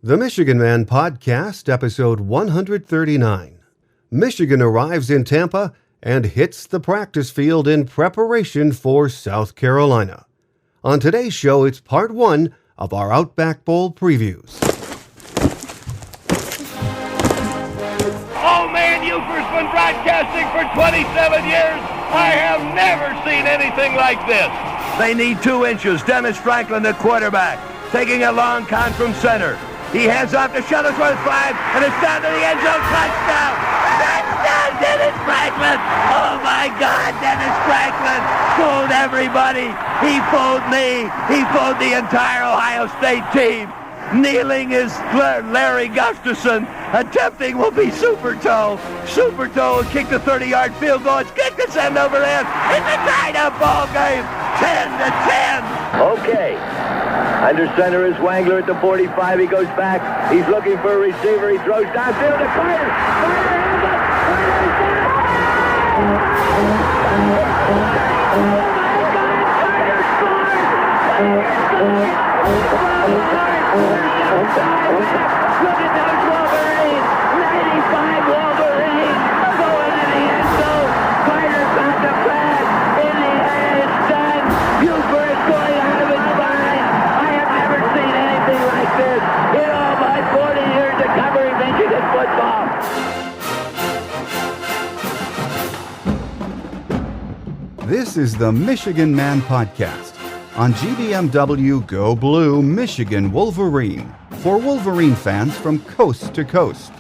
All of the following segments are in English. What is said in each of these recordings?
The Michigan Man Podcast, episode 139. Michigan arrives in Tampa and hits the practice field in preparation for South Carolina. On today's show, it's part one of our Outback Bowl previews. Oh man, Euchre's been broadcasting for 27 years. I have never seen anything like this. They need 2 inches. Dennis Franklin, the quarterback, taking a long con from center. He hands off to Shuttlesworth 5, and it's down to the end zone. Touchdown! Touchdown, Dennis Franklin! Oh my God, Dennis Franklin fooled everybody. He fooled me. He fooled the entire Ohio State team. Kneeling is Larry Gustafson. Attempting will be Super Toe. Super Toe will kick the 30-yard field goal. It's kicked to send over there. It's a tied-up ball game. 10-10. Okay. Under center is Wangler at the 45. He goes back. He's looking for a receiver. He throws downfield to Carter. Carter hands up. Carter's down. Oh my God! Carter scored. Look at those Wolverines. 95 Wolverines going in the end zone. Carter got the pass. In the air, it's done. Buford is going out of his mind. I have never seen anything like this in all my 40 years of covering Michigan football. This is the Michigan Man Podcast. On GBMW Go Blue, Michigan Wolverine, for Wolverine fans from coast to coast.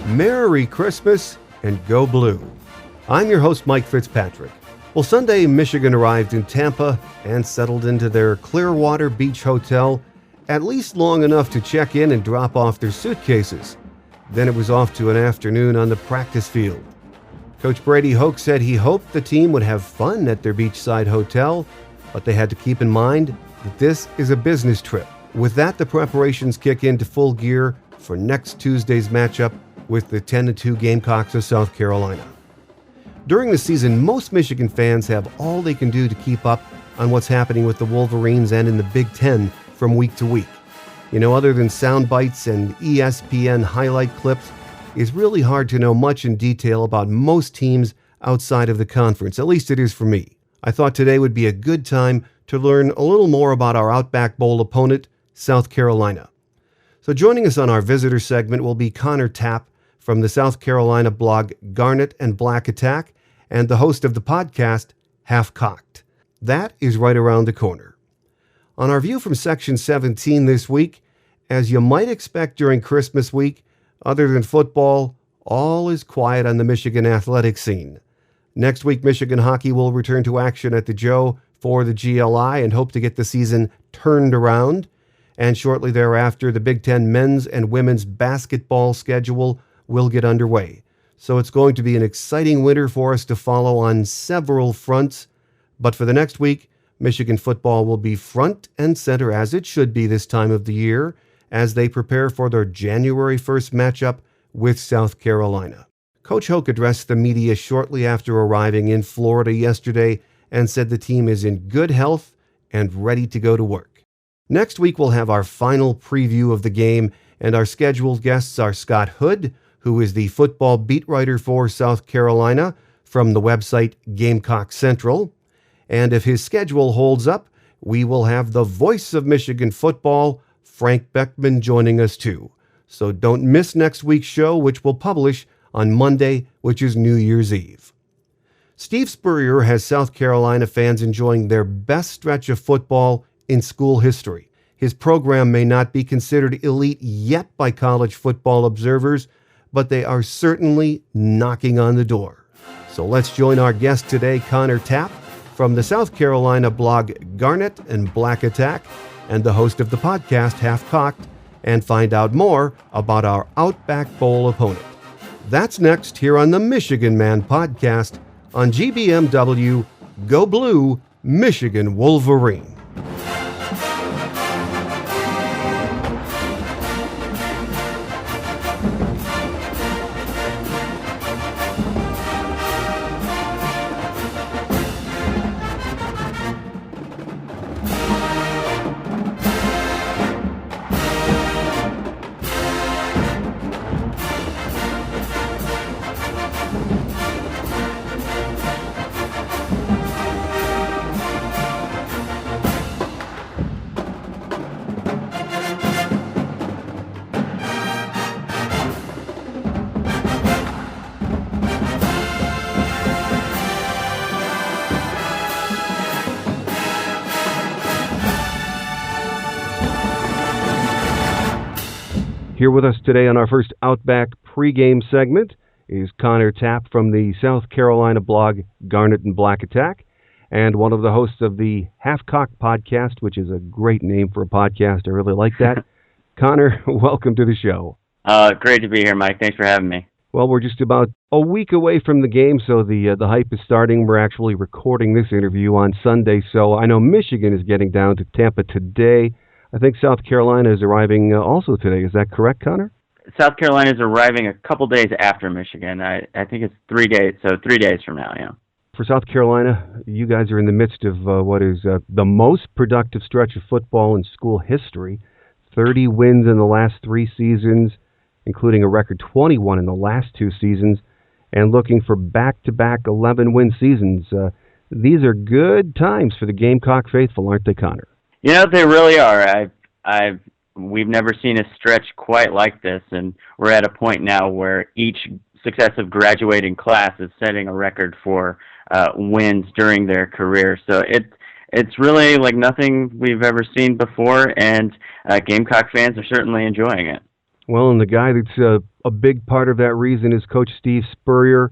Merry Christmas and Go Blue. I'm your host, Mike Fitzpatrick. Well, Sunday, Michigan arrived in Tampa and settled into their Clearwater Beach Hotel, at least long enough to check in and drop off their suitcases. Then it was off to an afternoon on the practice field. Coach Brady Hoke said he hoped the team would have fun at their beachside hotel, but they had to keep in mind that this is a business trip. With that, the preparations kick into full gear for next Tuesday's matchup with the 10-2 Gamecocks of South Carolina. During the season, most Michigan fans have all they can do to keep up on what's happening with the Wolverines and in the Big Ten from week to week. You know, other than sound bites and ESPN highlight clips, it's really hard to know much in detail about most teams outside of the conference. At least it is for me. I thought today would be a good time to learn a little more about our Outback Bowl opponent, South Carolina. So joining us on our visitor segment will be Tapp from the South Carolina blog Garnet and Black Attack and the host of the podcast, Half Cocked. That is right around the corner. On our view from Section 17 this week, as you might expect during Christmas week, other than football, all is quiet on the Michigan athletic scene. Next week, Michigan hockey will return to action at the Joe for the GLI and hope to get the season turned around. And shortly thereafter, the Big Ten men's and women's basketball schedule will get underway. So it's going to be an exciting winter for us to follow on several fronts. But for the next week, Michigan football will be front and center, as it should be this time of the year, as they prepare for their January 1st matchup with South Carolina. Coach Hoke addressed the media shortly after arriving in Florida yesterday and said the team is in good health and ready to go to work. Next week, we'll have our final preview of the game, and our scheduled guests are Scott Hood, who is the football beat writer for South Carolina from the website Gamecock Central. And if his schedule holds up, we will have the voice of Michigan football, Frank Beckman, joining us too. So don't miss next week's show, which we'll publish on Monday, which is New Year's Eve. Steve Spurrier has South Carolina fans enjoying their best stretch of football in school history. His program may not be considered elite yet by college football observers, but they are certainly knocking on the door. So let's join our guest today, Tapp, from the South Carolina blog Garnet and Black Attack, and the host of the podcast Half Cocked, and find out more about our Outback Bowl opponent. That's next here on the Michigan Man Podcast on GBMW Go Blue, Michigan Wolverine. Here with us today on our first Outback pregame segment is Connor Tapp from the South Carolina blog Garnet and Black Attack, and one of the hosts of the Half-Cock podcast, which is a great name for a podcast. I really like that. Connor, welcome to the show. Great to be here, Mike. Thanks for having me. Well, we're just about a week away from the game, so the hype is starting. We're actually recording this interview on Sunday, so I know Michigan is getting down to Tampa today. I think South Carolina is arriving also today. Is that correct, Connor? South Carolina is arriving a couple days after Michigan. I think it's 3 days, so 3 days from now, yeah. For South Carolina, you guys are in the midst of what is the most productive stretch of football in school history. 30 wins in the last 3 seasons, including a record 21 in the last 2 seasons, and looking for back-to-back 11-win seasons. These are good times for the Gamecock faithful, aren't they, Connor? You know, they really are. We've never seen a stretch quite like this, and we're at a point now where each successive graduating class is setting a record for wins during their career. So it's really like nothing we've ever seen before, and Gamecock fans are certainly enjoying it. Well, and the guy that's a big part of that reason is Coach Steve Spurrier.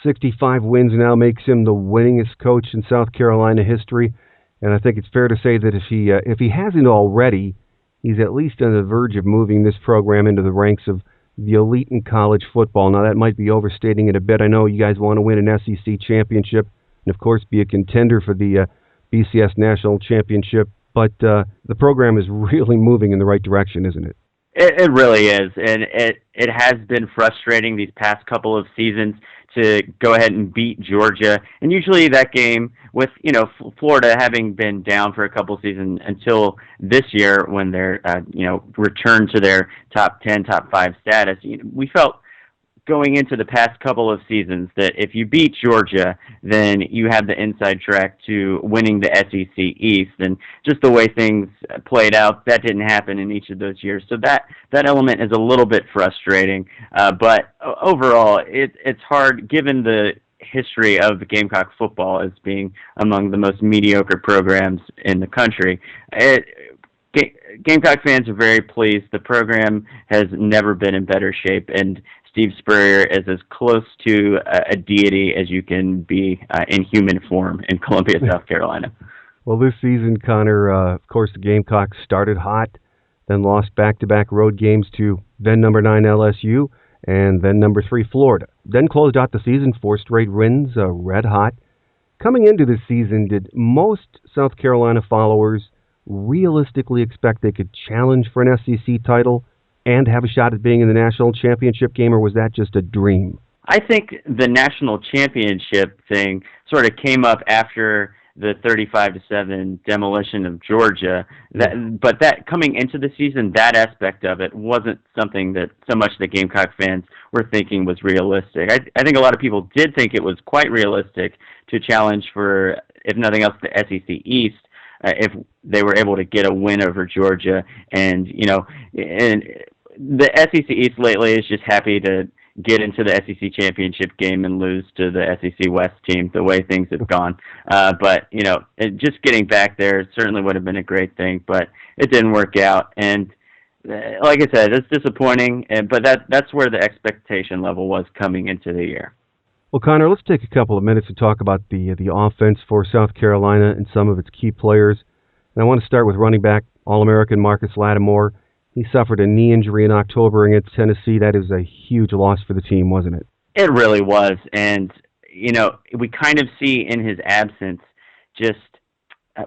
65 wins now makes him the winningest coach in South Carolina history. And I think it's fair to say that if he hasn't already, he's at least on the verge of moving this program into the ranks of the elite in college football. Now, that might be overstating it a bit. I know you guys want to win an SEC championship and, of course, be a contender for the BCS National Championship. But the program is really moving in the right direction, isn't it? It really is, and it has been frustrating these past couple of seasons to go ahead and beat Georgia, and usually that game with Florida having been down for a couple of seasons until this year when they're returned to their top 10, top 5 status. We felt going into the past couple of seasons that if you beat Georgia, then you have the inside track to winning the SEC East. And just the way things played out, that didn't happen in each of those years. So that element is a little bit frustrating. But overall, it's hard, given the history of the Gamecock football as being among the most mediocre programs in the country. Gamecock fans are very pleased. The program has never been in better shape, and Steve Spurrier is as close to a deity as you can be in human form in Columbia, South Carolina. Well, this season, Connor, of course, the Gamecocks started hot, then lost back-to-back road games to then number 9 LSU and then number 3 Florida. Then closed out the season 4 straight wins, red hot. Coming into this season, did most South Carolina followers realistically expect they could challenge for an SEC title and have a shot at being in the national championship game, or was that just a dream? I think the national championship thing sort of came up after the 35-7 demolition of Georgia. But that coming into the season, that aspect of it wasn't something that so much the Gamecock fans were thinking was realistic. I think a lot of people did think it was quite realistic to challenge for, if nothing else, the SEC East, if they were able to get a win over Georgia. And the SEC East lately is just happy to get into the SEC championship game and lose to the SEC West team the way things have gone. But just getting back there certainly would have been a great thing, but it didn't work out. And like I said, it's disappointing, but that's where the expectation level was coming into the year. Well, Connor, let's take a couple of minutes to talk about the offense for South Carolina and some of its key players. And I want to start with running back All-American Marcus Lattimore. He suffered a knee injury in October against Tennessee. That is a huge loss for the team, wasn't it? It really was. And, we kind of see in his absence just,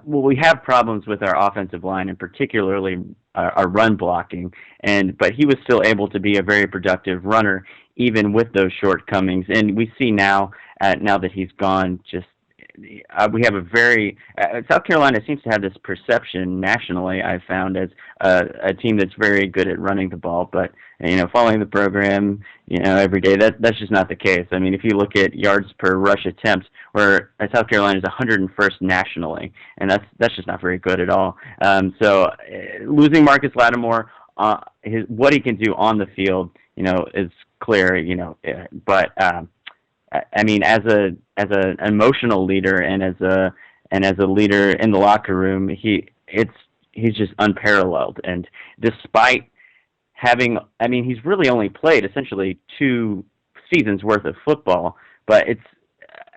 we have problems with our offensive line, and particularly our run blocking. But he was still able to be a very productive runner, even with those shortcomings. And we see now that he's gone, just we have a very South Carolina seems to have this perception nationally, I've found, as a team that's very good at running the ball, but following the program every day, that's just not the case. I mean, if you look at yards per rush attempt, where South Carolina is 101st nationally, and that's just not very good at all. So losing Marcus Lattimore, what he can do on the field is clear, but I mean, as an emotional leader and as a leader in the locker room, he's just unparalleled. And despite he's really only played essentially 2 seasons worth of football, but it's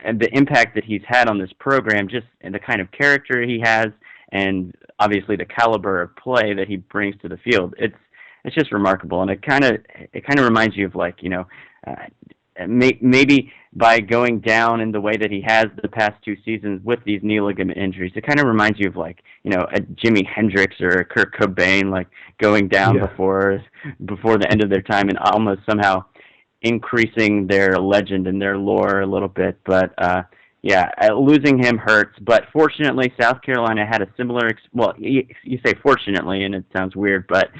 and the impact that he's had on this program, just and the kind of character he has, and obviously the caliber of play that he brings to the field. It's just remarkable, and it kind of reminds you of maybe by going down in the way that he has the past 2 seasons with these knee ligament injuries, it kind of reminds you of a Jimi Hendrix or a Kurt Cobain, going down before the end of their time and almost somehow increasing their legend and their lore a little bit. But losing him hurts. But fortunately, South Carolina had a similar. You say fortunately, and it sounds weird, but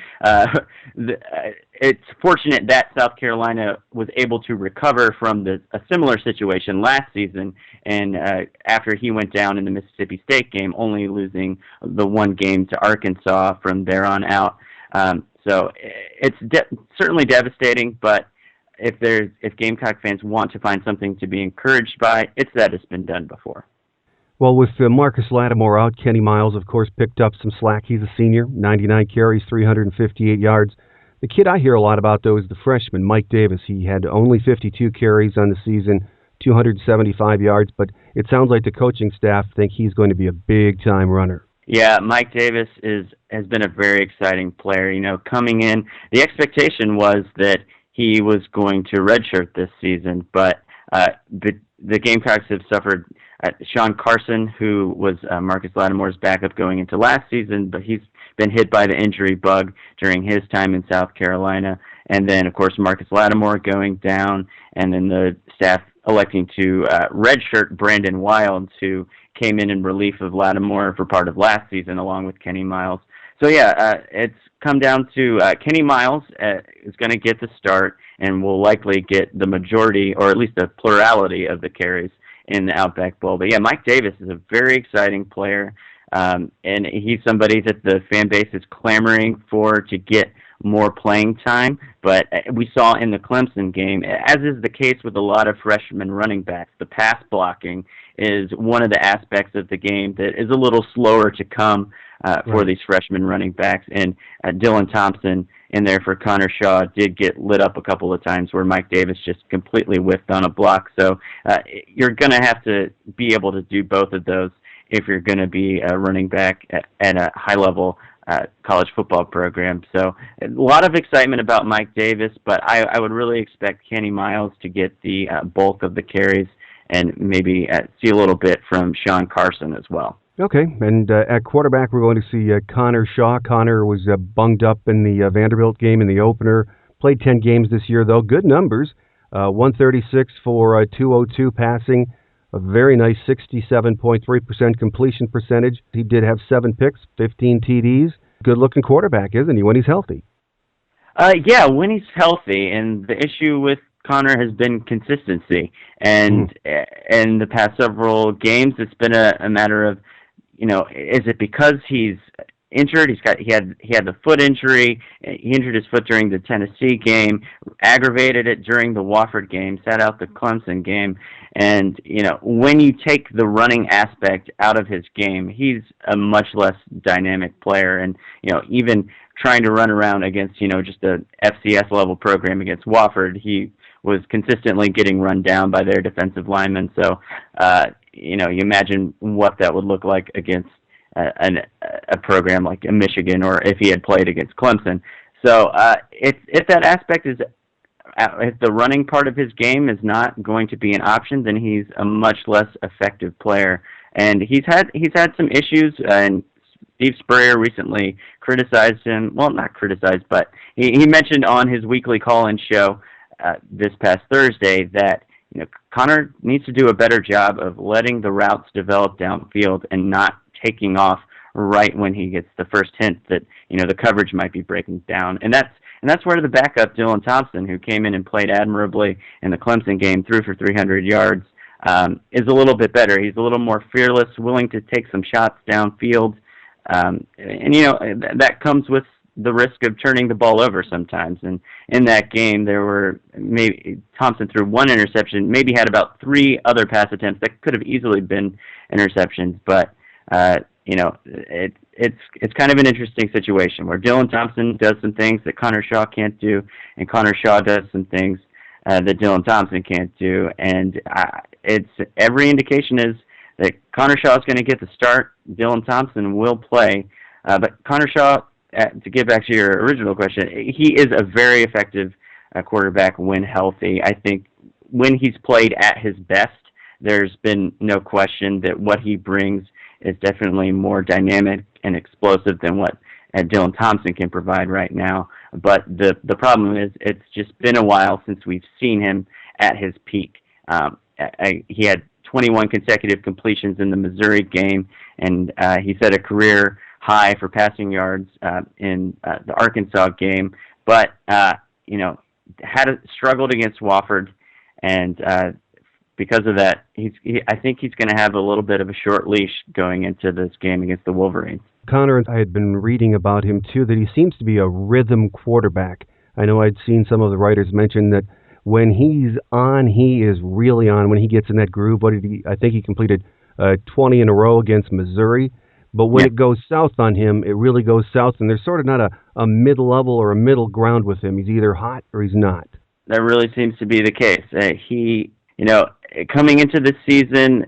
it's fortunate that South Carolina was able to recover from a similar situation last season. And after he went down in the Mississippi State game, only losing the 1 game to Arkansas from there on out. So it's certainly devastating, but if Gamecock fans want to find something to be encouraged by, it's that it's been done before. Well, with Marcus Lattimore out, Kenny Miles, of course, picked up some slack. He's a senior, 99 carries, 358 yards. The kid I hear a lot about, though, is the freshman, Mike Davis. He had only 52 carries on the season, 275 yards, but it sounds like the coaching staff think he's going to be a big-time runner. Yeah, Mike Davis has been a very exciting player. Coming in, the expectation was that he was going to redshirt this season, but the Gamecocks have suffered. Sean Carson, who was Marcus Lattimore's backup going into last season, but he's been hit by the injury bug during his time in South Carolina. And then, of course, Marcus Lattimore going down, and then the staff electing to redshirt Brandon Wilds, who came in relief of Lattimore for part of last season, along with Kenny Miles. So, it's come down to Kenny Miles is going to get the start and will likely get the majority, or at least the plurality of the carries in the Outback Bowl. But, Mike Davis is a very exciting player, and he's somebody that the fan base is clamoring for to get more playing time. But we saw in the Clemson game, as is the case with a lot of freshman running backs, the pass blocking is one of the aspects of the game that is a little slower to come for these freshman running backs. And Dylan Thompson in there for Connor Shaw did get lit up a couple of times where Mike Davis just completely whiffed on a block. So you're going to have to be able to do both of those if you're going to be a running back at a high-level college football program. So a lot of excitement about Mike Davis, but I would really expect Kenny Miles to get the bulk of the carries and maybe see a little bit from Sean Carson as well. Okay, and at quarterback, we're going to see Connor Shaw. Connor was bunged up in the Vanderbilt game in the opener. Played 10 games this year, though. Good numbers. 136 for 202 passing. A very nice 67.3% completion percentage. He did have 7 picks, 15 TDs. Good-looking quarterback, isn't he, when he's healthy? When he's healthy. And the issue with Connor has been consistency. And in the past several games, it's been a matter of, is it because he's injured? He had the foot injury. He injured his foot during the Tennessee game, aggravated it during the Wofford game, sat out the Clemson game. And, when you take the running aspect out of his game, he's a much less dynamic player. And, even trying to run around against, just a FCS level program against Wofford, he was consistently getting run down by their defensive linemen. So, you imagine what that would look like against a program like Michigan, or if he had played against Clemson. So if that aspect is, if the running part of his game is not going to be an option, then he's a much less effective player. And he's had some issues, and Steve Spurrier recently criticized him. Well, not criticized, but he mentioned on his weekly call-in show this past Thursday that Connor needs to do a better job of letting the routes develop downfield and not taking off right when he gets the first hint that the coverage might be breaking down. And that's where the backup Dylan Thompson, who came in and played admirably in the Clemson game, threw for 300 yards, is a little bit better. He's a little more fearless, willing to take some shots downfield, and that comes with the risk of turning the ball over sometimes. And in that game, there were Thompson threw 1 interception, maybe had about 3 other pass attempts that could have easily been interceptions. But it's kind of an interesting situation where Dylan Thompson does some things that Connor Shaw can't do, and Connor Shaw does some things that Dylan Thompson can't do. And it's every indication is that Connor Shaw is going to get the start. Dylan Thompson will play, but Connor Shaw, to get back to your original question, he is a very effective quarterback when healthy. I think when he's played at his best, there's been no question that what he brings is definitely more dynamic and explosive than what Dylan Thompson can provide right now. But the problem is it's just been a while since we've seen him at his peak. He had 21 consecutive completions in the Missouri game, and he set a career high for passing yards in the Arkansas game. But, struggled against Wofford, and because of that, I think he's going to have a little bit of a short leash going into this game against the Wolverines. Connor, I had been reading about him, too, that he seems to be a rhythm quarterback. I know I'd seen some of the writers mention that when he's on, he is really on. When he gets in that groove, I think he completed 20 in a row against Missouri. But when it goes south on him, it really goes south, and there's sort of not a mid-level or a middle ground with him. He's either hot or he's not. That really seems to be the case. Coming into this season,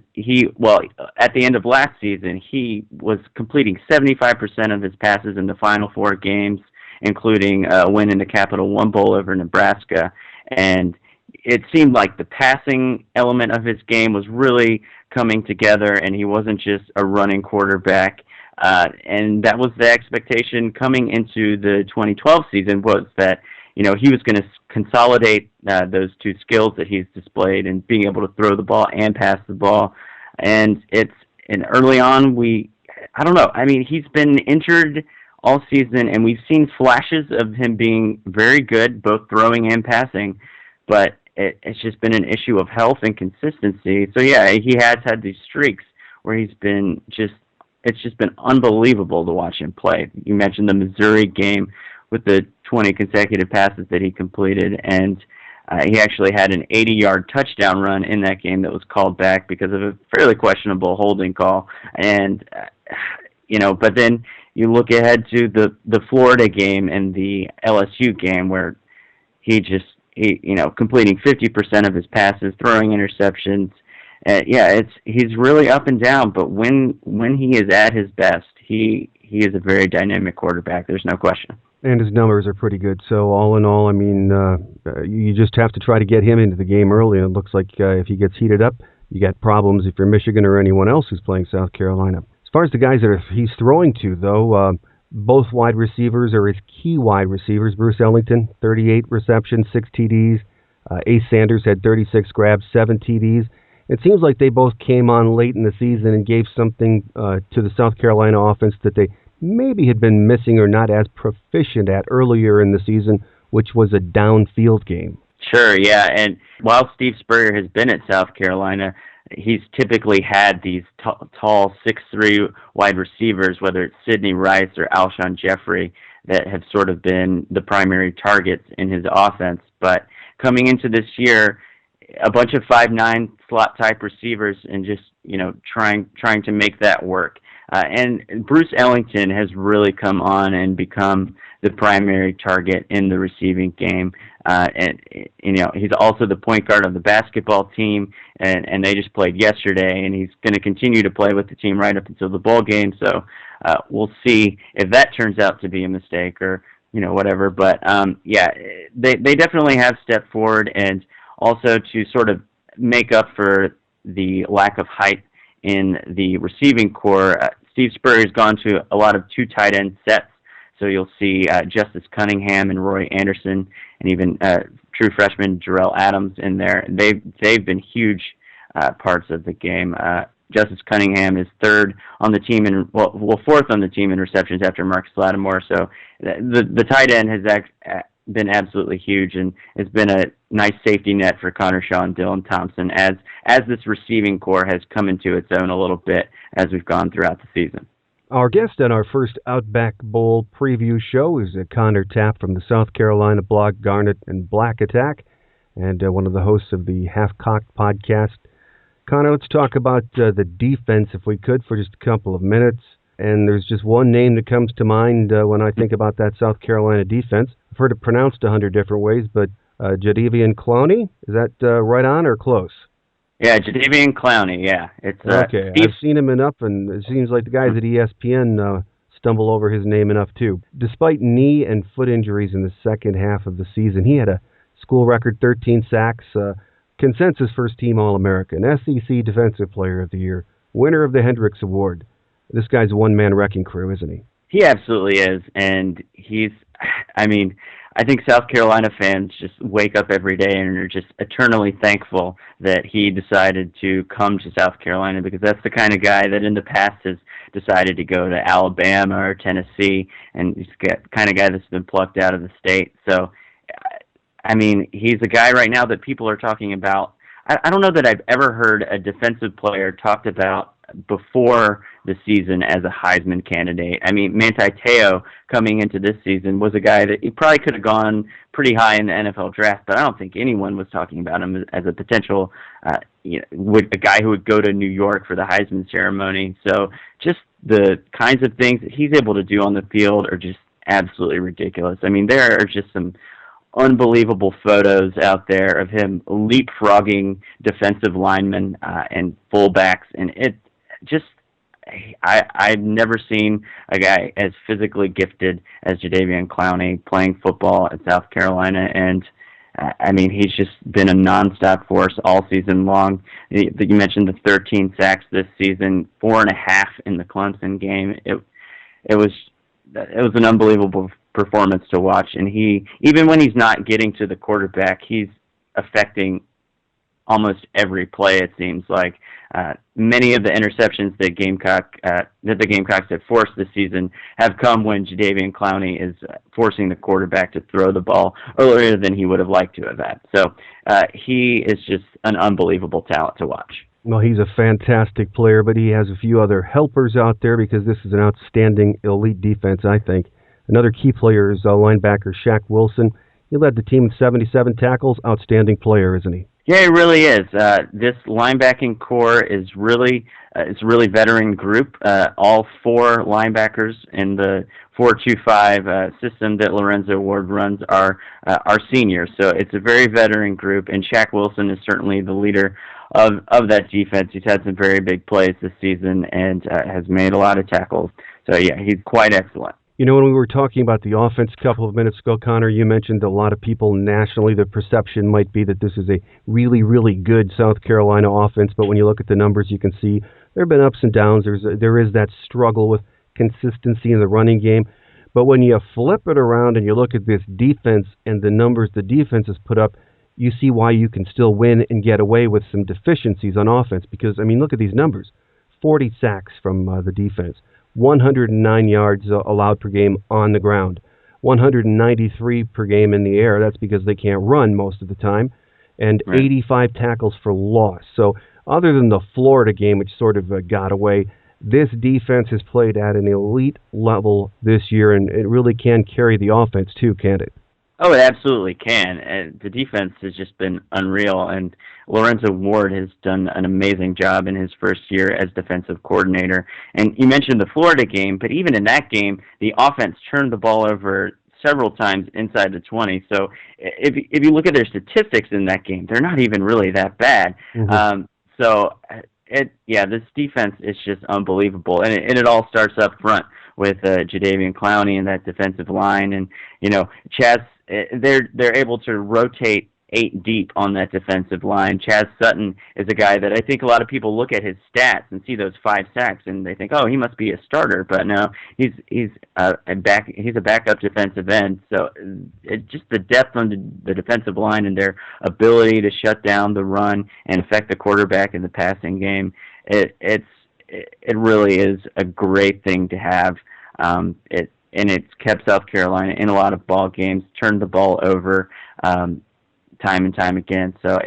at the end of last season, he was completing 75% of his passes in the final 4 games, including a win in the Capital One Bowl over Nebraska. And it seemed like the passing element of his game was really coming together, and he wasn't just a running quarterback. And that was the expectation coming into the 2012 season, was that he was going to consolidate those two skills that he's displayed and being able to throw the ball and pass the ball. And early on, I don't know. I mean, he's been injured all season, and we've seen flashes of him being very good, both throwing and passing, but it's just been an issue of health and consistency. So, yeah, he has had these streaks where he's been it's just been unbelievable to watch him play. You mentioned the Missouri game with the 20 consecutive passes that he completed, and he actually had an 80-yard touchdown run in that game that was called back because of a fairly questionable holding call. And, but then you look ahead to the Florida game and the LSU game where he completing 50% of his passes, throwing interceptions. He's really up and down, but when he is at his best, he is a very dynamic quarterback. There's no question. And his numbers are pretty good. So all in all, I mean, you just have to try to get him into the game early. And it looks like if he gets heated up, you got problems if you're Michigan or anyone else who's playing South Carolina. As far as the guys that he's throwing to, though, both wide receivers are his key wide receivers. Bruce Ellington, 38 receptions, 6 TDs. Ace Sanders had 36 grabs, 7 TDs. It seems like they both came on late in the season and gave something to the South Carolina offense that they maybe had been missing or not as proficient at earlier in the season, which was a downfield game. Sure, yeah. And while Steve Spurrier has been at South Carolina, he's typically had these tall 6'3" wide receivers, whether it's Sidney Rice or Alshon Jeffrey, that have sort of been the primary targets in his offense. But coming into this year, a bunch of 5'9" slot-type receivers and just, trying to make that work. And Bruce Ellington has really come on and become the primary target in the receiving game. And he's also the point guard of the basketball team, and they just played yesterday, and he's going to continue to play with the team right up until the bowl game. So we'll see if that turns out to be a mistake or, whatever. But, they definitely have stepped forward, and also to sort of make up for the lack of height in the receiving core, Steve Spurrier's gone to a lot of 2 tight end sets. So you'll see Justice Cunningham and Roy Anderson, and even true freshman Jarrell Adams in there. They've been huge parts of the game. Justice Cunningham is 3rd on the team and 4th on the team in receptions after Marcus Lattimore. So the tight end has been absolutely huge, and it's been a nice safety net for Connor Shaw and Dylan Thompson as this receiving core has come into its own a little bit as we've gone throughout the season. Our guest on our first Outback Bowl preview show is Connor Tapp from the South Carolina blog Garnet and Black Attack, and one of the hosts of the Half-Cocked podcast. Connor, let's talk about the defense, if we could, for just a couple of minutes. and there's just one name that comes to mind when I think about that South Carolina defense. I've heard it pronounced 100 different ways, but Jadeveon Clowney, is that right on or close? Yeah, Jadeveon Clowney, yeah. It's okay. I've seen him enough, and it seems like the guys at ESPN stumble over his name enough, too. Despite knee and foot injuries in the second half of the season, he had a school record 13 sacks, consensus first-team All-American, SEC Defensive Player of the Year, winner of the Hendricks Award. This guy's a one-man wrecking crew, isn't he? He absolutely is, and I think South Carolina fans just wake up every day and are just eternally thankful that he decided to come to South Carolina, because that's the kind of guy that in the past has decided to go to Alabama or Tennessee, and he's the kind of guy that's been plucked out of the state. So, he's a guy right now that people are talking about. I don't know that I've ever heard a defensive player talked about before the season as a Heisman candidate. Manti Te'o coming into this season was a guy that he probably could have gone pretty high in the NFL draft, but I don't think anyone was talking about him as a potential, a guy who would go to New York for the Heisman ceremony. So just the kinds of things that he's able to do on the field are just absolutely ridiculous. There are just some unbelievable photos out there of him leapfrogging defensive linemen and fullbacks, and it just, I've never seen a guy as physically gifted as Jadeveon Clowney playing football at South Carolina, and he's just been a nonstop force all season long. You mentioned the 13 sacks this season, 4.5 in the Clemson game. It was an unbelievable performance to watch, and even when he's not getting to the quarterback, he's affecting almost every play, it seems like. Many of the interceptions that the Gamecocks have forced this season have come when Jadeveon Clowney is forcing the quarterback to throw the ball earlier than he would have liked to have had. So he is just an unbelievable talent to watch. Well, he's a fantastic player, but he has a few other helpers out there, because this is an outstanding elite defense, I think. Another key player is linebacker Shaq Wilson. He led the team with 77 tackles. Outstanding player, isn't he? Yeah, he really is. This linebacking core is really it's a really veteran group. All four linebackers in the 4-2-5 system that Lorenzo Ward runs are seniors. So it's a very veteran group, and Shaq Wilson is certainly the leader of that defense. He's had some very big plays this season and has made a lot of tackles. So, yeah, he's quite excellent. When we were talking about the offense a couple of minutes ago, Connor, you mentioned a lot of people nationally, the perception might be that this is a really, really good South Carolina offense, but when you look at the numbers, you can see there have been ups and downs. There is that struggle with consistency in the running game, but when you flip it around and you look at this defense and the numbers the defense has put up, you see why you can still win and get away with some deficiencies on offense, because, look at these numbers. 40 sacks from the defense. 109 yards allowed per game on the ground, 193 per game in the air. That's because they can't run most of the time, and right. 85 tackles for loss. So other than the Florida game, which sort of got away, this defense has played at an elite level this year, and it really can carry the offense too, can't it? Oh, it absolutely can. And the defense has just been unreal, and Lorenzo Ward has done an amazing job in his first year as defensive coordinator. And you mentioned the Florida game, but even in that game, the offense turned the ball over several times inside the 20. So if you look at their statistics in that game, they're not even really that bad. Mm-hmm. This defense is just unbelievable, and it all starts up front with Jadeveon Clowney and that defensive line, and Chaz. They're able to rotate 8 deep on that defensive line. Chaz Sutton is a guy that I think a lot of people look at his stats and see those 5 sacks and they think, oh, he must be a starter. But no, he's a backup defensive end. So just the depth on the defensive line and their ability to shut down the run and affect the quarterback in the passing game. It really is a great thing to have. And it's kept South Carolina in a lot of ball games, turned the ball over time and time again. So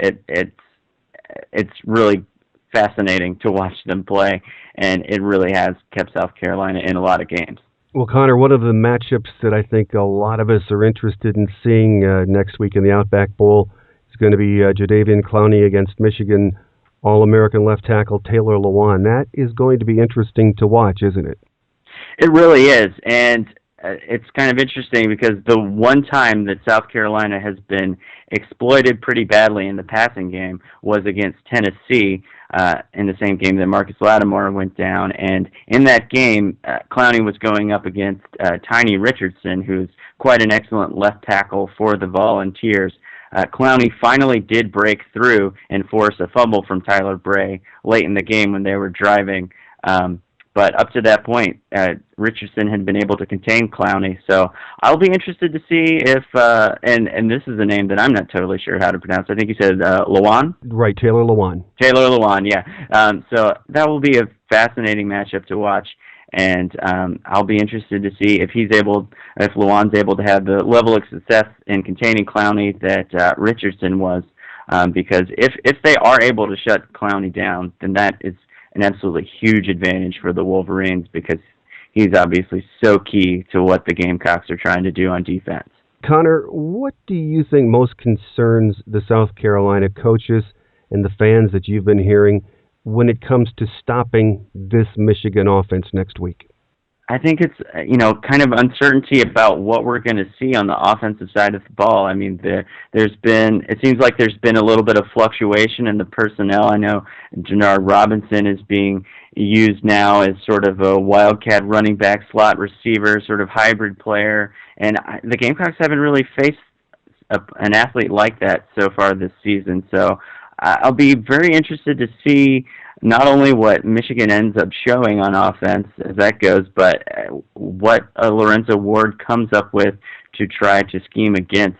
it's really fascinating to watch them play, and it really has kept South Carolina in a lot of games. Well, Connor, one of the matchups that I think a lot of us are interested in seeing next week in the Outback Bowl is going to be Jadeveon Clowney against Michigan All-American left tackle Taylor Lewan. That is going to be interesting to watch, isn't it? It really is, and it's kind of interesting because the one time that South Carolina has been exploited pretty badly in the passing game was against Tennessee in the same game that Marcus Lattimore went down. And in that game, Clowney was going up against Tiny Richardson, who's quite an excellent left tackle for the Volunteers. Clowney finally did break through and force a fumble from Tyler Bray late in the game when they were driving. But up to that point, Richardson had been able to contain Clowney. So I'll be interested to see if, and this is a name that I'm not totally sure how to pronounce. I think you said Lewan? Right, Taylor Lewan. Taylor Lewan, yeah. So that will be a fascinating matchup to watch. And I'll be interested to see if Lewan's able to have the level of success in containing Clowney that Richardson was. Because if they are able to shut Clowney down, then that is an absolutely huge advantage for the Wolverines because he's obviously so key to what the Gamecocks are trying to do on defense. Connor, what do you think most concerns the South Carolina coaches and the fans that you've been hearing when it comes to stopping this Michigan offense next week? I think it's, kind of uncertainty about what we're going to see on the offensive side of the ball. I mean, it seems like there's been a little bit of fluctuation in the personnel. I know Jannard Robinson is being used now as sort of a wildcat running back, slot receiver, sort of hybrid player. And the Gamecocks haven't really faced an athlete like that so far this season. So I'll be very interested to see not only what Michigan ends up showing on offense as that goes, but what Lorenzo Ward comes up with to try to scheme against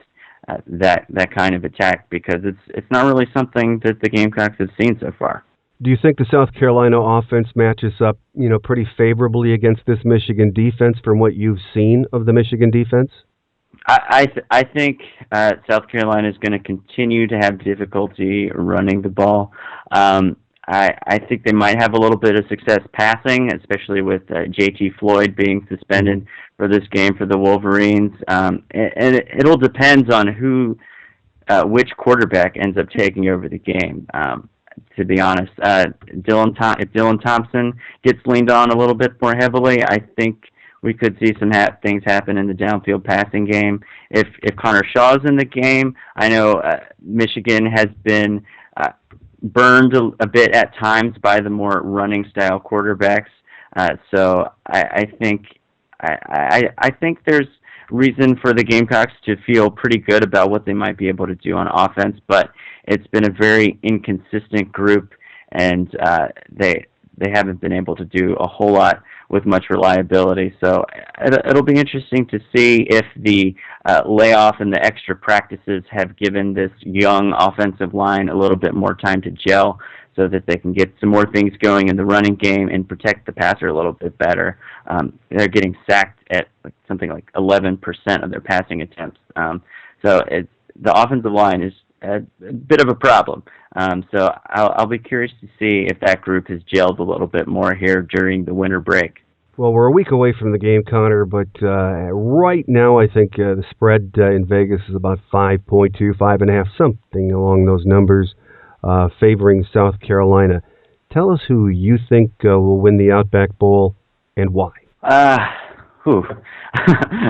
that kind of attack, because it's not really something that the Gamecocks have seen so far. Do you think the South Carolina offense matches up, pretty favorably against this Michigan defense from what you've seen of the Michigan defense? I think South Carolina is going to continue to have difficulty running the ball. I think they might have a little bit of success passing, especially with J.T. Floyd being suspended for this game for the Wolverines. And it'll depend on which quarterback ends up taking over the game. To be honest, if Dylan Thompson gets leaned on a little bit more heavily, I think we could see some things happen in the downfield passing game. If Connor Shaw's in the game, I know Michigan has been burned a bit at times by the more running style quarterbacks. So I think there's reason for the Gamecocks to feel pretty good about what they might be able to do on offense, but it's been a very inconsistent group, and they haven't been able to do a whole lot with much reliability. So it'll be interesting to see if the layoff and the extra practices have given this young offensive line a little bit more time to gel so that they can get some more things going in the running game and protect the passer a little bit better. They're getting sacked at something like 11% of their passing attempts. So the offensive line is a bit of a problem. So I'll be curious to see if that group has gelled a little bit more here during the winter break. Well, we're a week away from the game, Connor, but right now I think the spread in Vegas is about 5.2, 5.5, something along those numbers, favoring South Carolina. Tell us who you think will win the Outback Bowl and why. I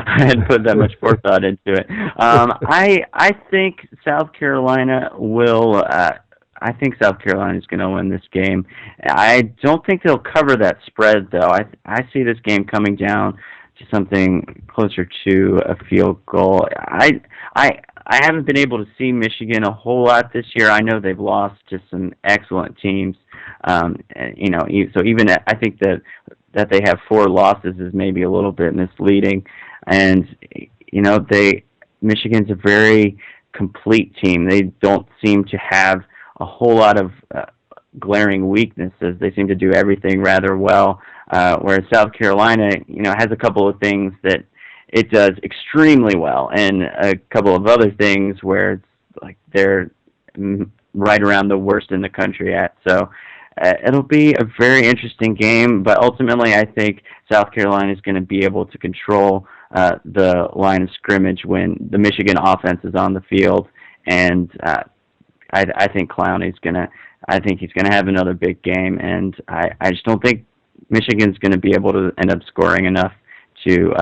hadn't put that much forethought into it. I think South Carolina will. I think South Carolina is going to win this game. I don't think they'll cover that spread, though. I see this game coming down to something closer to a field goal. I haven't been able to see Michigan a whole lot this year. I know they've lost to some excellent teams. So even I think that they have 4 losses is maybe a little bit misleading. And Michigan's a very complete team. They don't seem to have a whole lot of glaring weaknesses. They seem to do everything rather well, whereas South Carolina, has a couple of things that it does extremely well, and a couple of other things where it's like they're right around the worst in the country at. So it'll be a very interesting game, but ultimately I think South Carolina is going to be able to control the line of scrimmage when the Michigan offense is on the field, and I think Clowney's gonna. I think he's gonna have another big game, and I just don't think Michigan's going to be able to end up scoring enough to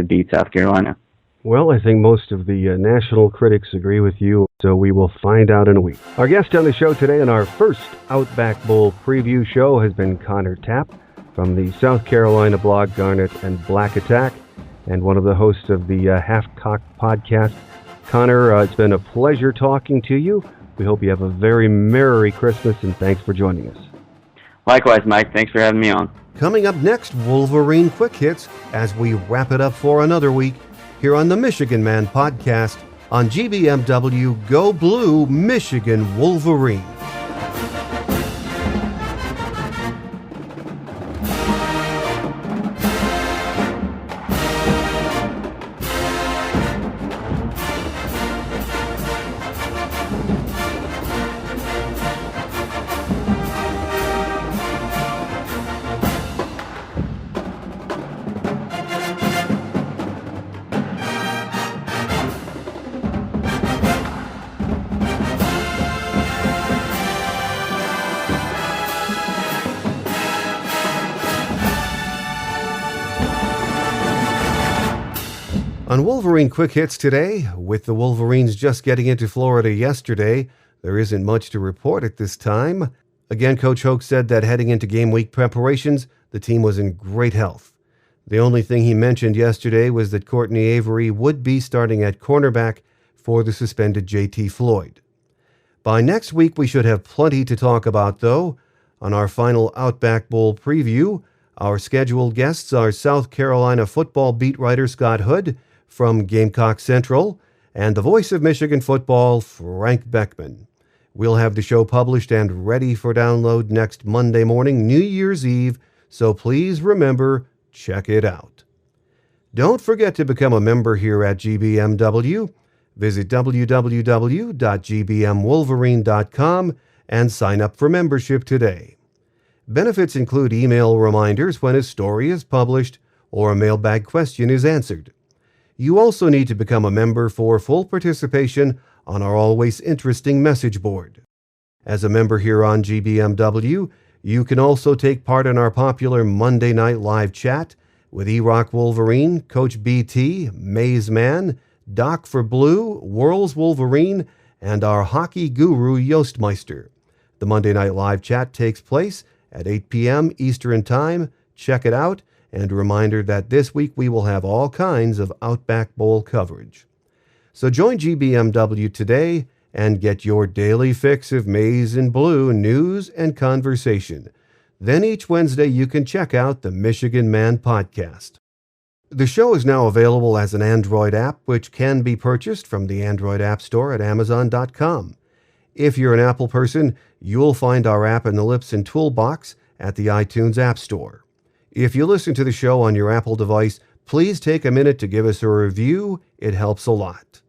beat South Carolina. Well, I think most of the national critics agree with you, so we will find out in a week. Our guest on the show today in our first Outback Bowl preview show has been Tapp from the South Carolina blog Garnet and Black Attack, and one of the hosts of the Half-Cocked podcast. Connor, it's been a pleasure talking to you. We hope you have a very Merry Christmas, and thanks for joining us. Likewise, Mike. Thanks for having me on. Coming up next, Wolverine Quick Hits, as we wrap it up for another week here on the Michigan Man podcast on GBMW Go Blue Michigan Wolverine. On Wolverine Quick Hits today, with the Wolverines just getting into Florida yesterday, there isn't much to report at this time. Again, Coach Hoke said that heading into game week preparations, the team was in great health. The only thing he mentioned yesterday was that Courtney Avery would be starting at cornerback for the suspended J.T. Floyd. By next week, we should have plenty to talk about, though. On our final Outback Bowl preview, our scheduled guests are South Carolina football beat writer Scott Hood from Gamecocks Central, and the voice of Michigan football, Frank Beckman. We'll have the show published and ready for download next Monday morning, New Year's Eve, so please remember, check it out. Don't forget to become a member here at GBMW. Visit www.gbmwolverine.com and sign up for membership today. Benefits include email reminders when a story is published or a mailbag question is answered. You also need to become a member for full participation on our always interesting message board. As a member here on GBMW, you can also take part in our popular Monday night live chat with E-Rock Wolverine, Coach BT, Maize Man, Doc for Blue, Whirls Wolverine, and our hockey guru Yostmeister. The Monday night live chat takes place at 8 p.m. Eastern Time. Check it out. And a reminder that this week we will have all kinds of Outback Bowl coverage. So join GBMW today and get your daily fix of Maize and Blue news and conversation. Then each Wednesday you can check out the Michigan Man podcast. The show is now available as an Android app, which can be purchased from the Android App Store at Amazon.com. If you're an Apple person, you'll find our app in the Lips and Toolbox at the iTunes App Store. If you listen to the show on your Apple device, please take a minute to give us a review. It helps a lot.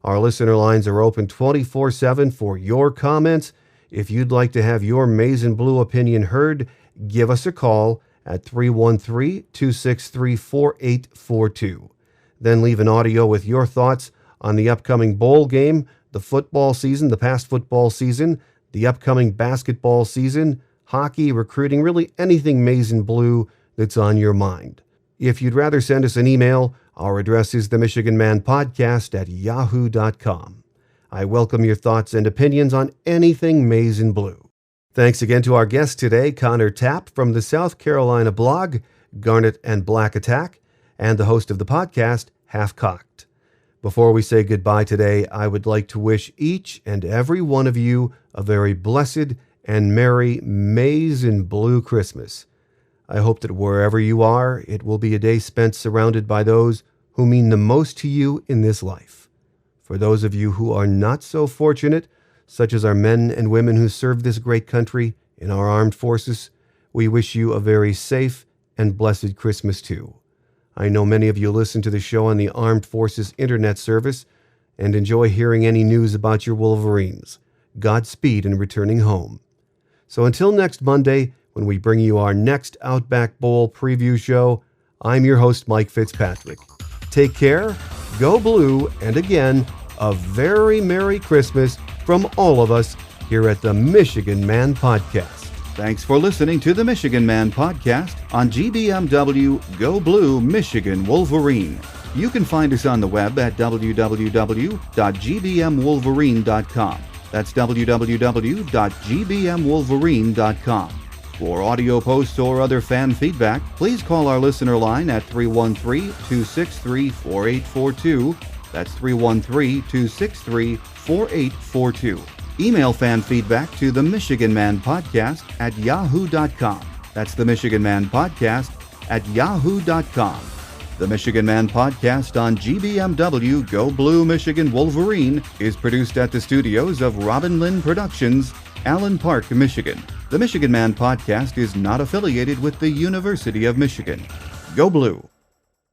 Our listener lines are open 24/7 for your comments. If you'd like to have your Maize and Blue opinion heard, give us a call at 313-263-4842. Then leave an audio with your thoughts on the upcoming bowl game, the football season, the past football season, the upcoming basketball season, hockey, recruiting, really anything Maize and Blue that's on your mind. If you'd rather send us an email, our address is themichiganmanpodcast@yahoo.com. I welcome your thoughts and opinions on anything Maize and Blue. Thanks again to our guest today, Tapp from the South Carolina blog, Garnet and Black Attack, and the host of the podcast, Half-Cocked. Before we say goodbye today, I would like to wish each and every one of you a very blessed and merry Maize and Blue Christmas. I hope that wherever you are, it will be a day spent surrounded by those who mean the most to you in this life. For those of you who are not so fortunate, such as our men and women who serve this great country in our armed forces, we wish you a very safe and blessed Christmas too. I know many of you listen to the show on the Armed Forces Internet service and enjoy hearing any news about your Wolverines. Godspeed in returning home. So until next Monday, when we bring you our next Outback Bowl preview show, I'm your host, Mike Fitzpatrick. Take care, go blue, and again, a very Merry Christmas from all of us here at the Michigan Man Podcast. Thanks for listening to the Michigan Man podcast on GBMW Go Blue Michigan Wolverine. You can find us on the web at www.gbmwolverine.com. That's www.gbmwolverine.com. For audio posts or other fan feedback, please call our listener line at 313-263-4842. That's 313-263-4842. Email fan feedback to the Michigan Man Podcast at yahoo.com. That's the Michigan Man Podcast at yahoo.com. The Michigan Man Podcast on GBMW Go Blue Michigan Wolverine is produced at the studios of Robin Lynn Productions, Allen Park, Michigan. The Michigan Man Podcast is not affiliated with the University of Michigan. Go Blue!